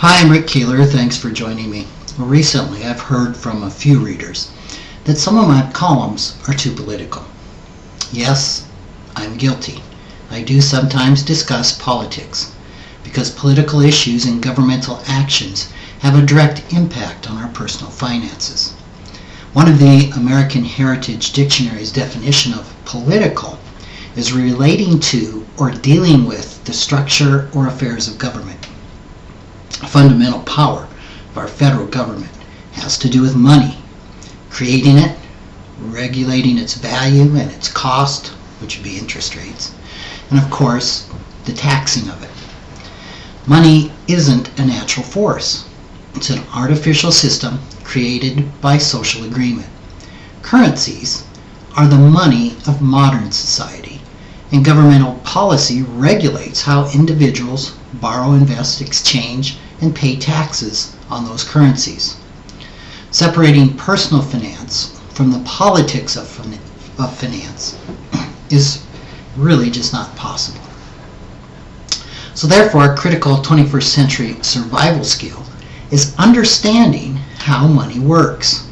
Hi, I'm Rick Keeler. Thanks for joining me. Recently, I've heard from a few readers that some of my columns are too political. Yes, I'm guilty. I do sometimes discuss politics because political issues and governmental actions have a direct impact on our personal finances. One of the American Heritage Dictionary's definition of political is relating to or dealing with the structure or affairs of government. A fundamental power of our federal government has to do with money, creating it, regulating its value and its cost, which would be interest rates, and of course, the taxing of it. Money isn't a natural force. It's an artificial system created by social agreement. Currencies are the money of modern society, and governmental policy regulates how individuals borrow, invest, exchange, and pay taxes on those currencies. Separating personal finance from the politics of finance is really just not possible. So therefore, a critical 21st century survival skill is understanding how money works.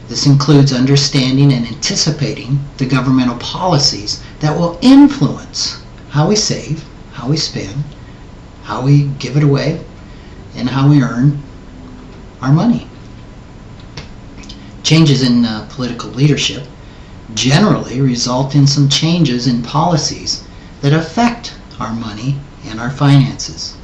This includes understanding and anticipating the governmental policies that will influence how we save, how we spend, how we give it away, and how we earn our money. Changes in political leadership generally result in some changes in policies that affect our money and our finances.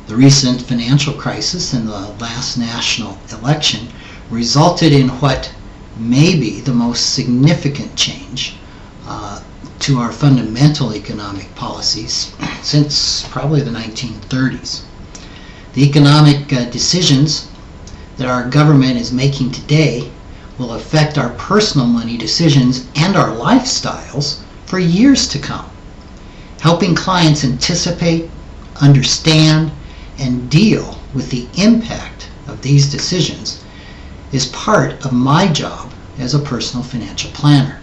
The recent financial crisis and the last national election resulted in what may be the most significant change to our fundamental economic policies since probably the 1930s. The economic decisions that our government is making today will affect our personal money decisions and our lifestyles for years to come. Helping clients anticipate, understand, and deal with the impact of these decisions is part of my job as a personal financial planner.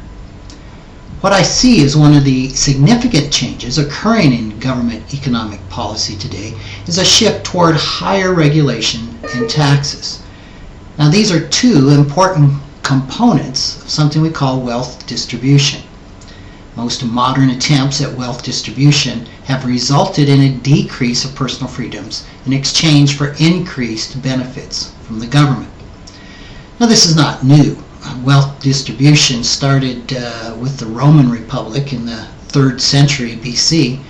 What I see as one of the significant changes occurring in government economic policy today is a shift toward higher regulation and taxes. Now, these are two important components of something we call wealth distribution. Most modern attempts at wealth distribution have resulted in a decrease of personal freedoms in exchange for increased benefits from the government. Now, this is not new. Wealth distribution started with the Roman Republic in the 3rd century BC,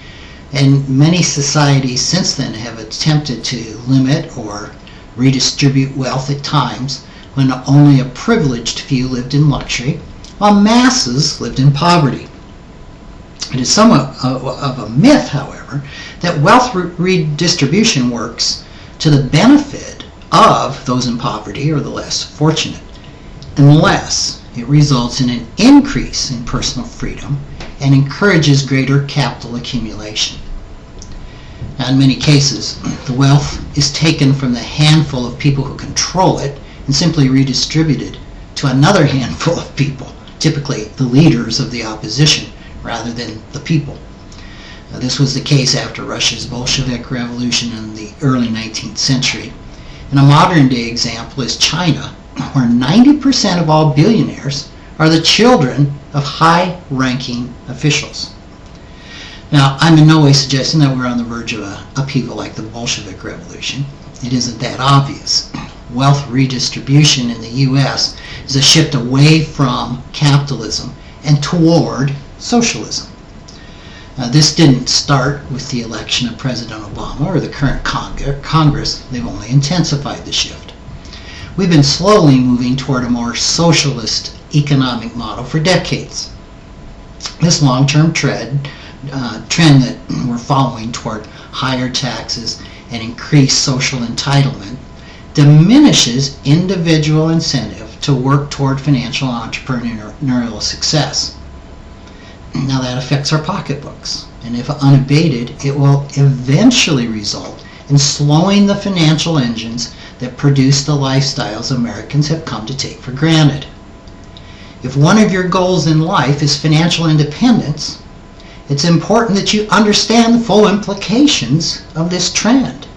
and many societies since then have attempted to limit or redistribute wealth at times when only a privileged few lived in luxury, while masses lived in poverty. It is somewhat of a myth, however, that wealth redistribution works to the benefit of those in poverty or the less fortunate, unless it results in an increase in personal freedom and encourages greater capital accumulation. Now, in many cases, the wealth is taken from the handful of people who control it and simply redistributed to another handful of people, typically the leaders of the opposition, rather than the people. This was the case after Russia's Bolshevik Revolution in the early 19th century. And a modern-day example is China, where 90% of all billionaires are the children of high-ranking officials. Now, I'm in no way suggesting that we're on the verge of an upheaval like the Bolshevik Revolution. It isn't that obvious. Wealth redistribution in the U.S. is a shift away from capitalism and toward socialism. This didn't start with the election of President Obama or the current Congress. They've only intensified the shift. We've been slowly moving toward a more socialist economic model for decades. This long-term trend that we're following toward higher taxes and increased social entitlement diminishes individual incentive to work toward financial entrepreneurial success. Now, that affects our pocketbooks, and if unabated, it will eventually result in slowing the financial engines that produce the lifestyles Americans have come to take for granted. If one of your goals in life is financial independence, it's important that you understand the full implications of this trend.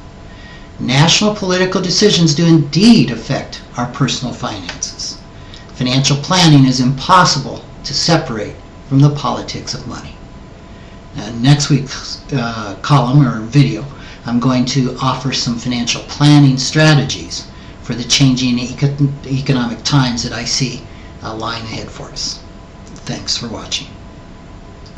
National political decisions do indeed affect our personal finances. Financial planning is impossible to separate from the politics of money. Next week's column or video, I'm going to offer some financial planning strategies for the changing economic times that I see lying ahead for us. Thanks for watching.